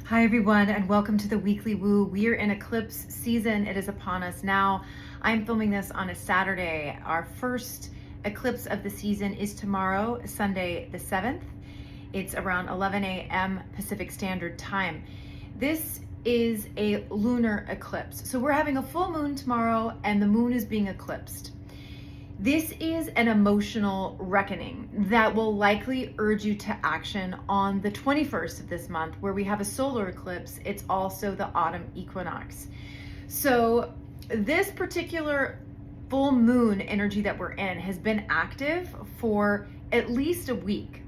Hi everyone, and welcome to the weekly woo. We're in eclipse season. It is upon us now. I'm filming this on a Saturday. Our first eclipse of the season is tomorrow, Sunday the 7th. It's around 11 a.m. Pacific Standard Time. This is a lunar eclipse. So we're having a full moon tomorrow and the moon is being eclipsed. This is an emotional reckoning that will likely urge you to action on the 21st of this month, where we have a solar eclipse. It's also the autumn equinox. So this particular full moon energy that we're in has been active for at least a week.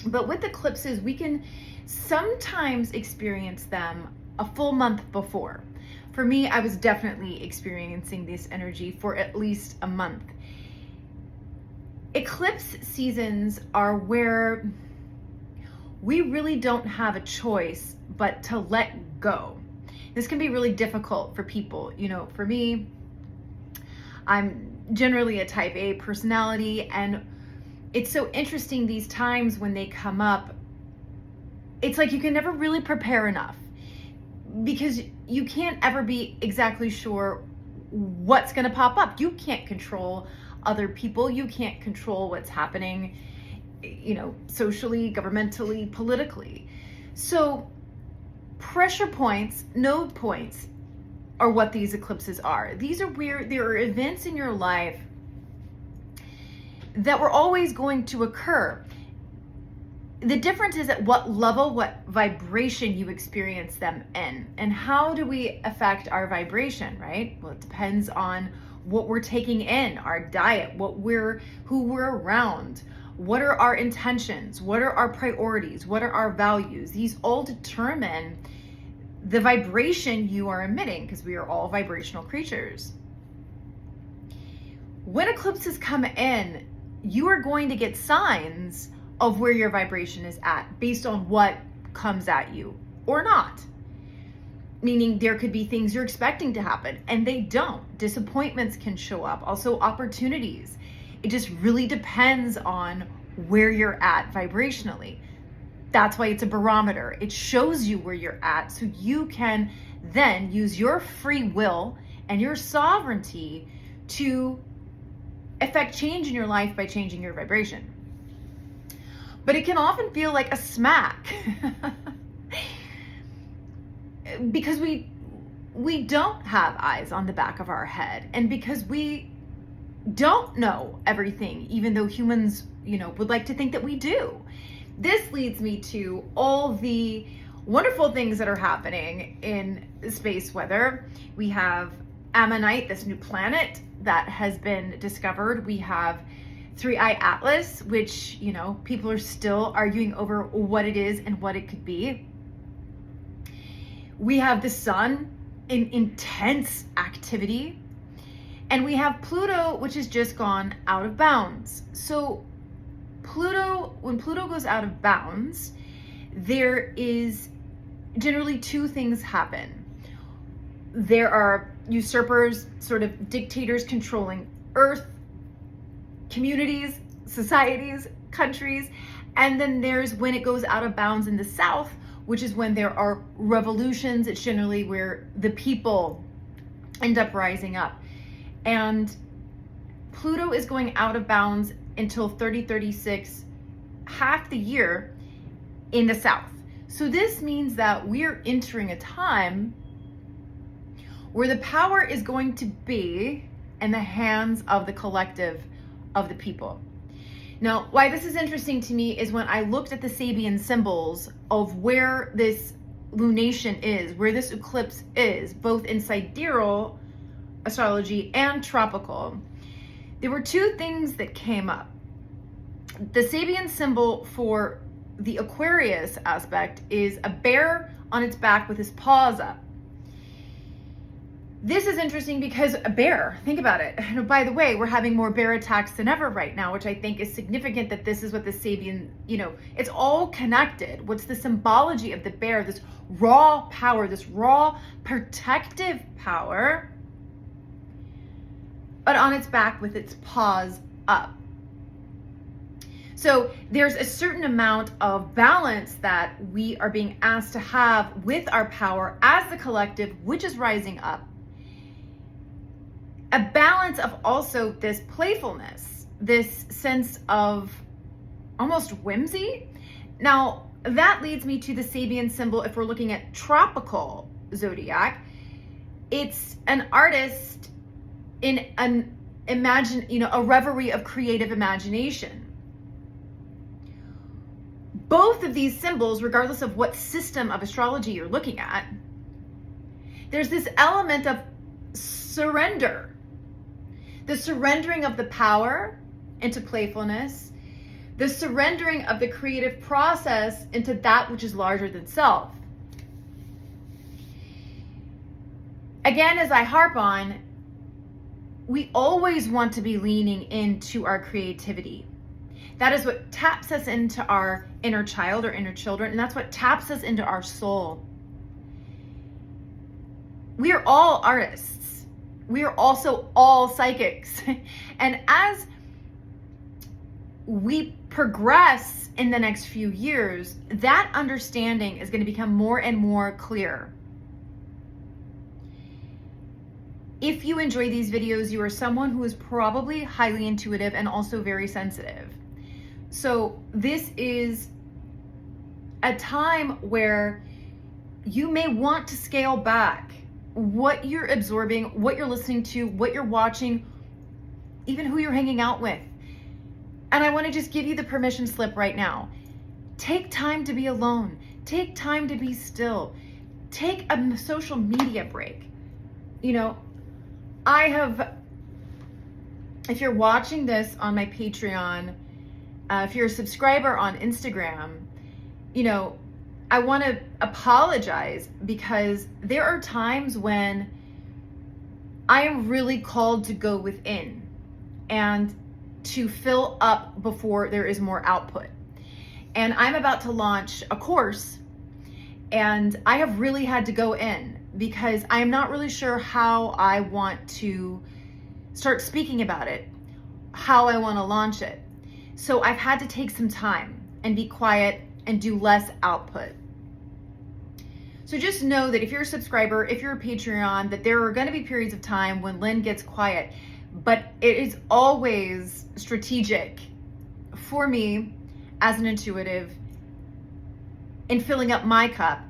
But with eclipses, we can sometimes experience them a full month before. For me, I was definitely experiencing this energy for at least a month. Eclipse seasons are where we really don't have a choice but to let go. This can be really difficult for people. You know, for me, I'm generally a type A personality, and it's so interesting these times when they come up. It's like you can never really prepare enough because you can't ever be exactly sure what's going to pop up. You can't control other people. You can't control what's happening, socially, governmentally, politically. So pressure points, node points are what these eclipses are. These are where there are events in your life that were always going to occur. The difference is at what level, what vibration you experience them in. And how do we affect our vibration, right? Well, it depends on what we're taking in, our diet, who we're around, what are our intentions, what are our priorities, what are our values. These all determine the vibration you are emitting, because we are all vibrational creatures. When eclipses come in, you are going to get signs of where your vibration is at based on what comes at you or not. Meaning there could be things you're expecting to happen and they don't. Disappointments can show up. Also opportunities. It just really depends on where you're at vibrationally. That's why it's a barometer. It shows you where you're at so you can then use your free will and your sovereignty to affect change in your life by changing your vibration. But it can often feel like a smack because we don't have eyes on the back of our head, and because we don't know everything, even though humans, would like to think that we do. This leads me to all the wonderful things that are happening in space weather. We have Ammonite, this new planet that has been discovered. We have 3i Atlas, which, people are still arguing over what it is and what it could be. We have the sun in intense activity, and we have Pluto, which has just gone out of bounds. So when Pluto goes out of bounds, there is generally two things happen. There are usurpers, sort of dictators controlling Earth, communities, societies, countries, and then there's when it goes out of bounds in the south, which is when there are revolutions. It's generally where the people end up rising up. And Pluto is going out of bounds until 3036, half the year in the south. So this means that we're entering a time where the power is going to be in the hands of the collective of the people. Now, why this is interesting to me is when I looked at the Sabian symbols of where this lunation is, where this eclipse is, both in sidereal astrology and tropical, there were two things that came up. The Sabian symbol for the Aquarius aspect is a bear on its back with his paws up. This is interesting because a bear, think about it. And by the way, we're having more bear attacks than ever right now, which I think is significant that this is what the Sabian, it's all connected. What's the symbology of the bear? This raw power, this raw protective power, but on its back with its paws up. So there's a certain amount of balance that we are being asked to have with our power as the collective, which is rising up. A balance of also this playfulness, this sense of almost whimsy. Now, that leads me to the Sabian symbol. If we're looking at tropical zodiac, it's an artist in a reverie of creative imagination. Both of these symbols, regardless of what system of astrology you're looking at, there's this element of surrender. The surrendering of the power into playfulness, the surrendering of the creative process into that which is larger than self. Again, as I harp on, we always want to be leaning into our creativity. That is what taps us into our inner child or inner children, and that's what taps us into our soul. We are all artists. We are also all psychics. And as we progress in the next few years, that understanding is going to become more and more clear. If you enjoy these videos, you are someone who is probably highly intuitive and also very sensitive. So this is a time where you may want to scale back what you're absorbing, what you're listening to, what you're watching, even who you're hanging out with. And I want to just give you the permission slip right now. Take time to be alone. Take time to be still. Take a social media break. If you're watching this on my Patreon, if you're a subscriber on Instagram, I want to apologize because there are times when I am really called to go within and to fill up before there is more output. And I'm about to launch a course, and I have really had to go in because I am not really sure how I want to start speaking about it, how I want to launch it. So I've had to take some time and be quiet and do less output. So just know that if you're a subscriber, if you're a Patreon, that there are going to be periods of time when Lynn gets quiet, but it is always strategic for me as an intuitive in filling up my cup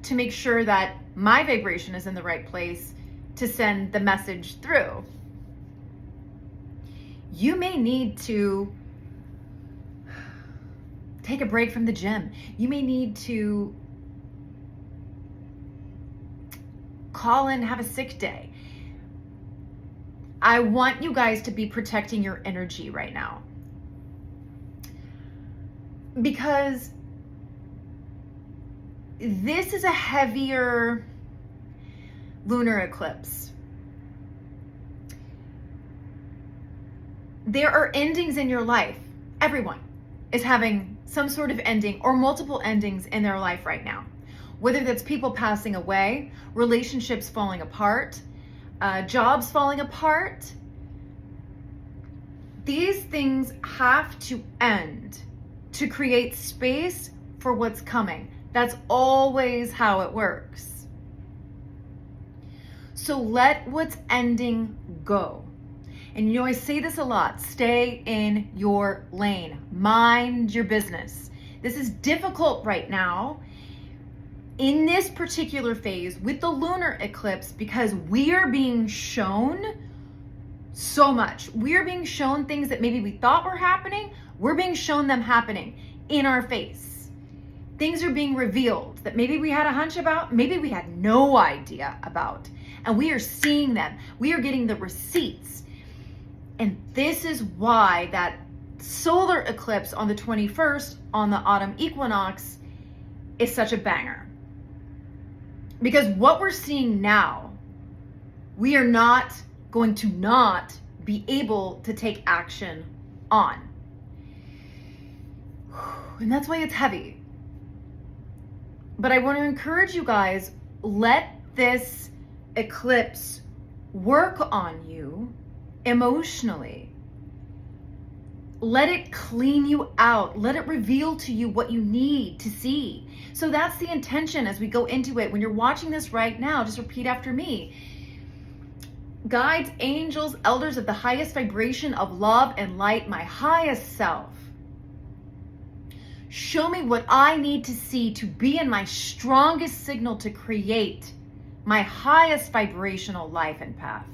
to make sure that my vibration is in the right place to send the message through. You may need to take a break from the gym. You may need to call in, have a sick day. I want you guys to be protecting your energy right now. Because this is a heavier lunar eclipse. There are endings in your life. Everyone is having some sort of ending or multiple endings in their life right now. Whether that's people passing away, relationships falling apart, jobs falling apart. These things have to end to create space for what's coming. That's always how it works. So let what's ending go. And I say this a lot, stay in your lane, mind your business. This is difficult right now in this particular phase with the lunar eclipse because we are being shown so much. We are being shown things that maybe we thought were happening. We're being shown them happening in our face. Things are being revealed that maybe we had a hunch about, maybe we had no idea about, and we are seeing them. We are getting the receipts. And this is why that solar eclipse on the 21st on the autumn equinox is such a banger. Because what we're seeing now, we are not going to not be able to take action on. And that's why it's heavy. But I want to encourage you guys, let this eclipse work on you emotionally. Let it clean you out. Let it reveal to you what you need to see. So that's the intention as we go into it. When you're watching this right now, just repeat after me. Guides, angels, elders of the highest vibration of love and light, my highest self. Show me what I need to see to be in my strongest signal to create my highest vibrational life and path.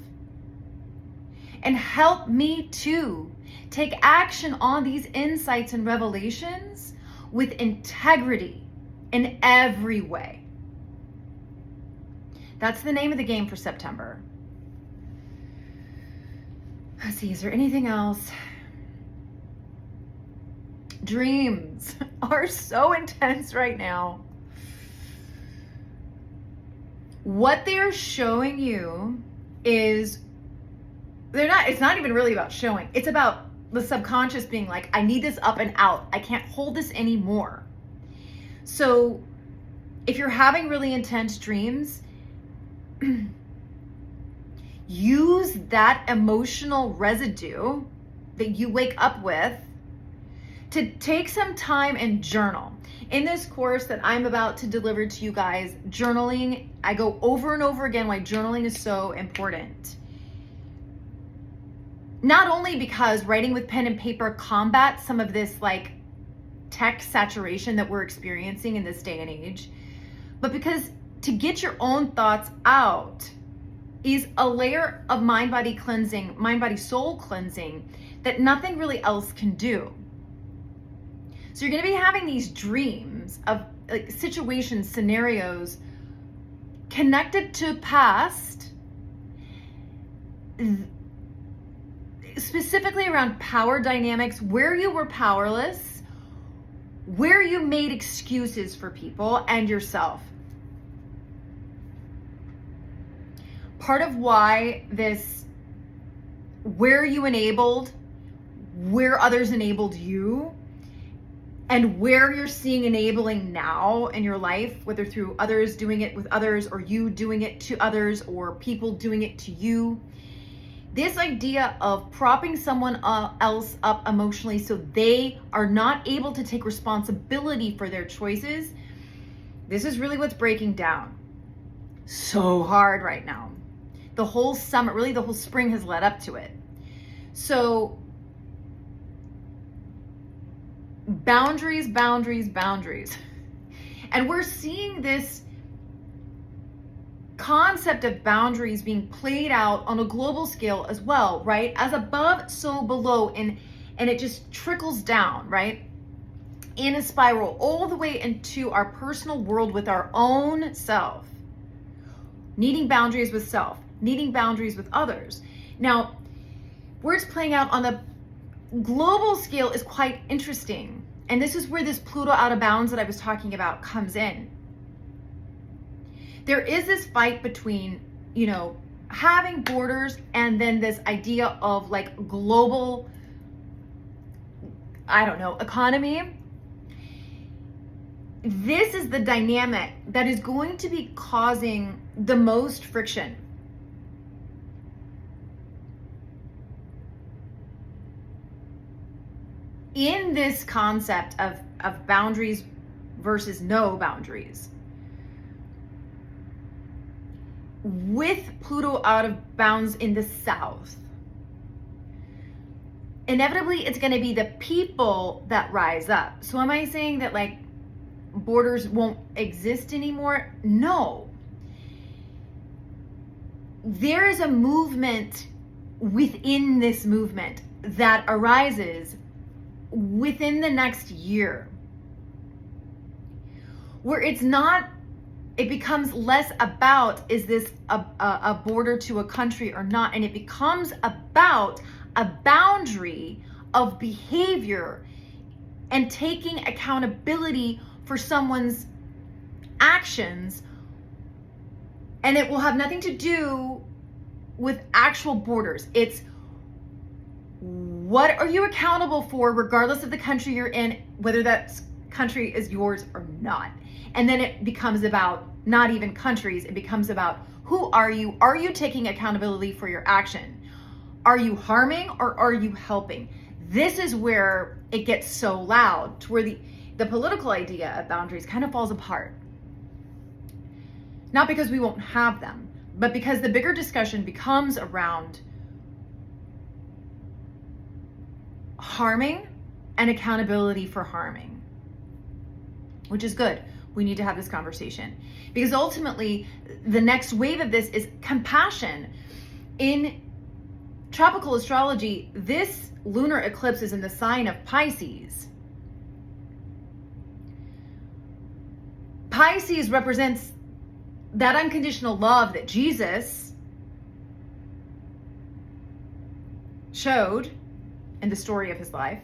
And help me to take action on these insights and revelations with integrity in every way. That's the name of the game for September. Let's see, is there anything else? Dreams are so intense right now. What they're showing you is it's not even really about showing. It's about the subconscious being like, I need this up and out. I can't hold this anymore. So if you're having really intense dreams, use that emotional residue that you wake up with to take some time and journal. In this course that I'm about to deliver to you guys, journaling, I go over and over again why journaling is so important. Not only because writing with pen and paper combats some of this like tech saturation that we're experiencing in this day and age, but because to get your own thoughts out is a layer of mind-body cleansing, mind-body-soul cleansing that nothing really else can do. So you're going to be having these dreams of like situations, scenarios connected to past, specifically around power dynamics, where you were powerless, where you made excuses for people and yourself. Part of why this, where you enabled, where others enabled you, and where you're seeing enabling now in your life, whether through others doing it with others or you doing it to others or people doing it to you. This idea of propping someone else up emotionally so they are not able to take responsibility for their choices, this is really what's breaking down so hard right now. The whole summer, really the whole spring has led up to it. So boundaries, boundaries, boundaries. And we're seeing this concept of boundaries being played out on a global scale as well, right? As above, so below, and it just trickles down, right? In a spiral all the way into our personal world with our own self. Needing boundaries with self, needing boundaries with others. Now, where it's playing out on the global scale is quite interesting. And this is where this Pluto out of bounds that I was talking about comes in. There is this fight between, having borders and then this idea of like global, economy. This is the dynamic that is going to be causing the most friction. In this concept of boundaries versus no boundaries. With Pluto out of bounds in the south, inevitably it's going to be the people that rise up. So am I saying that like borders won't exist anymore? No. There is a movement within this movement that arises within the next year where it becomes less about, is this a border to a country or not? And it becomes about a boundary of behavior and taking accountability for someone's actions. And it will have nothing to do with actual borders. It's what are you accountable for, regardless of the country you're in, whether that country is yours or not. And then it becomes about not even countries. It becomes about who are you? Are you taking accountability for your action? Are you harming or are you helping? this is where it gets so loud, to where the political idea of boundaries kind of falls apart. Not because we won't have them, but because the bigger discussion becomes around harming and accountability for harming, which is good. We need to have this conversation because ultimately the next wave of this is compassion. In tropical astrology, this lunar eclipse is in the sign of Pisces. Pisces represents that unconditional love that Jesus showed in the story of his life.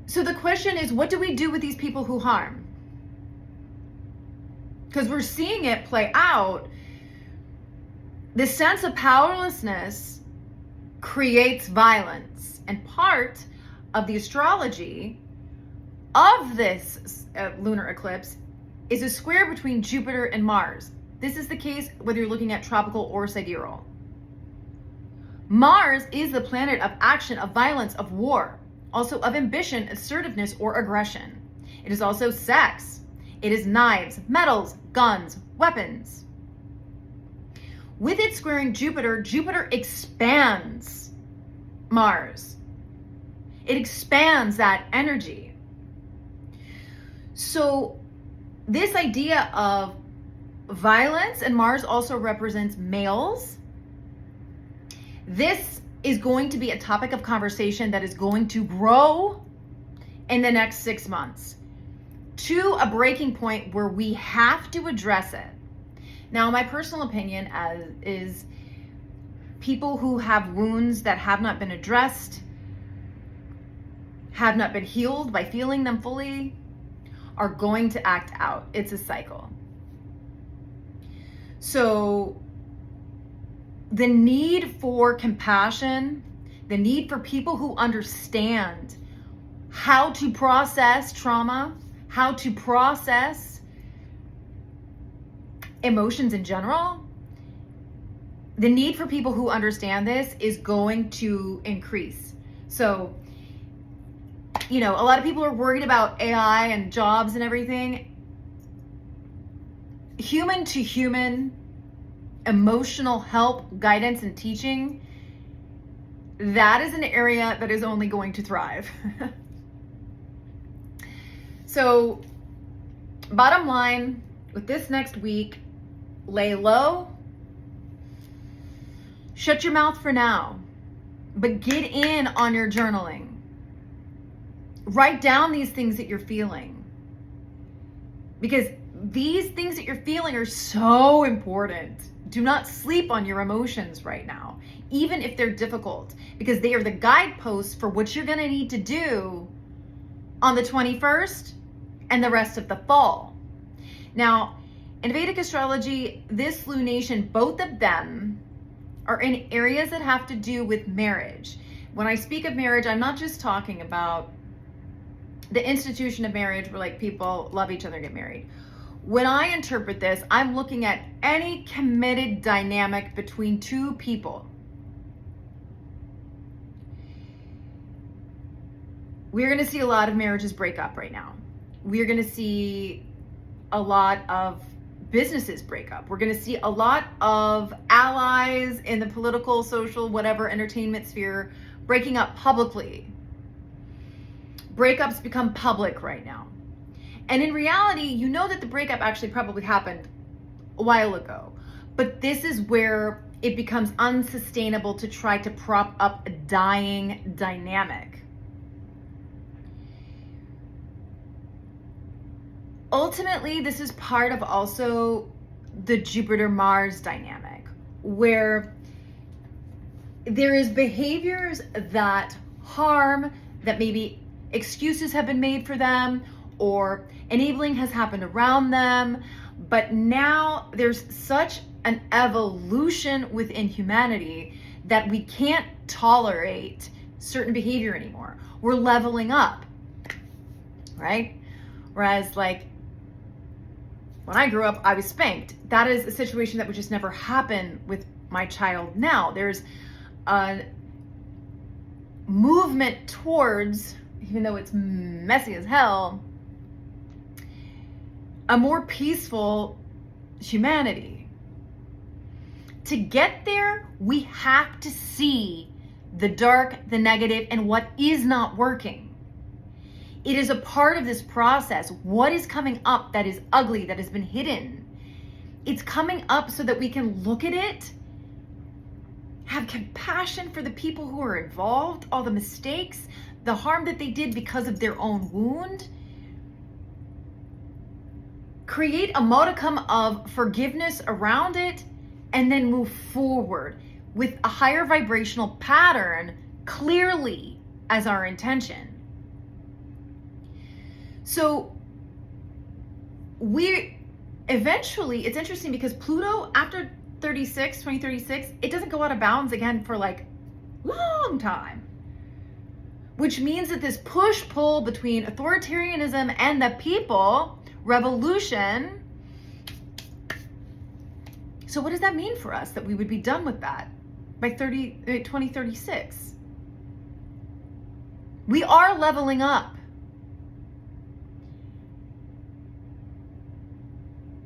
So the question is, what do we do with these people who harm? Because we're seeing it play out. This sense of powerlessness creates violence. And part of the astrology of this lunar eclipse is a square between Jupiter and Mars. This is the case whether you're looking at tropical or sidereal. Mars is the planet of action, of violence, of war, also of ambition, assertiveness, or aggression. It is also sex. It is knives, metals, guns, weapons. With it squaring Jupiter, Jupiter expands Mars. It expands that energy. So this idea of violence, and Mars also represents males. This is going to be a topic of conversation that is going to grow in the next 6 months to a breaking point where we have to address it. Now, my personal opinion is people who have wounds that have not been addressed, have not been healed by feeling them fully, are going to act out. It's a cycle. So the need for compassion, the need for people who understand how to process trauma, how to process emotions in general, the need for people who understand this is going to increase. So, a lot of people are worried about AI and jobs and everything. Human to human, emotional help, guidance, and teaching, that is an area that is only going to thrive. So, bottom line, with this next week, lay low, shut your mouth for now, but get in on your journaling. Write down these things that you're feeling, because these things that you're feeling are so important. Do not sleep on your emotions right now, even if they're difficult, because they are the guideposts for what you're going to need to do on the 21st and the rest of the fall. Now, in Vedic astrology, this lunation, both of them are in areas that have to do with marriage. When I speak of marriage, I'm not just talking about the institution of marriage where people love each other and get married. When I interpret this, I'm looking at any committed dynamic between two people. We're going to see a lot of marriages break up right now. We're going to see a lot of businesses break up. We're going to see a lot of allies in the political, social, whatever, entertainment sphere breaking up publicly. Breakups become public right now. And in reality, that the breakup actually probably happened a while ago. But this is where it becomes unsustainable to try to prop up a dying dynamic. Ultimately, this is part of also the Jupiter-Mars dynamic, where there is behaviors that harm, that maybe excuses have been made for them, or enabling has happened around them, but now there's such an evolution within humanity that we can't tolerate certain behavior anymore. We're leveling up, right? Whereas when I grew up, I was spanked. That is a situation that would just never happen with my child now. There's a movement towards, even though it's messy as hell, a more peaceful humanity. To get there, we have to see the dark, the negative, and what is not working. It is a part of this process. What is coming up that is ugly, that has been hidden? It's coming up so that we can look at it, have compassion for the people who are involved, all the mistakes, the harm that they did because of their own wound. Create a modicum of forgiveness around it, and then move forward with a higher vibrational pattern clearly as our intention. So we eventually, it's interesting because Pluto after 2036, it doesn't go out of bounds again for like long time, which means that this push-pull between authoritarianism and the people, revolution. So what does that mean for us, that we would be done with that by 2036? We are leveling up.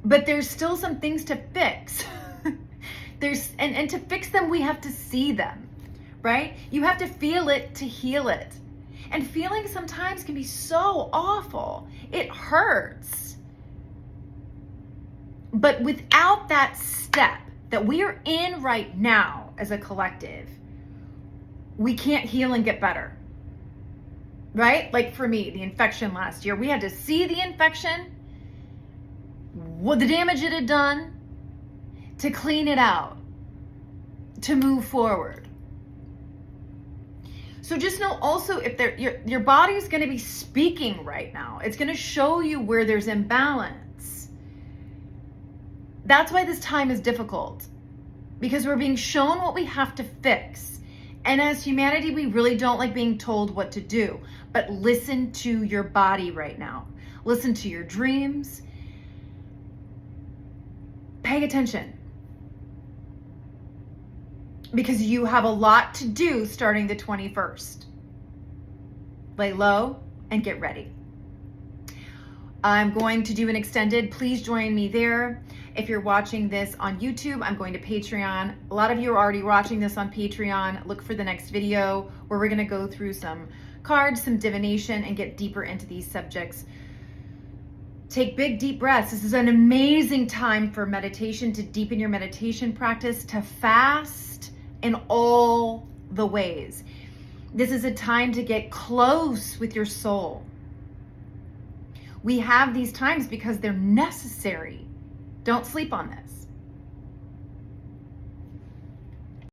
But there's still some things to fix. And to fix them, we have to see them, right? You have to feel it to heal it. And feeling sometimes can be so awful. It hurts. But without that step that we are in right now as a collective, we can't heal and get better, right? Like for me, the infection last year, we had to see the infection, what the damage it had done, to clean it out, to move forward. So just know also, if your body's going to be speaking right now, it's going to show you where there's imbalance. That's why this time is difficult, because we're being shown what we have to fix. And as humanity, we really don't like being told what to do. But listen to your body right now. Listen to your dreams. Pay attention. Because you have a lot to do starting the 21st. Lay low and get ready. I'm going to do an extended. Please join me there. If you're watching this on YouTube, I'm going to Patreon. A lot of you are already watching this on Patreon. Look for the next video where we're going to go through some cards, some divination, and get deeper into these subjects. Take big, deep breaths. This is an amazing time for meditation, to deepen your meditation practice, to fast in all the ways. This is a time to get close with your soul. We have these times because they're necessary. Don't sleep on this.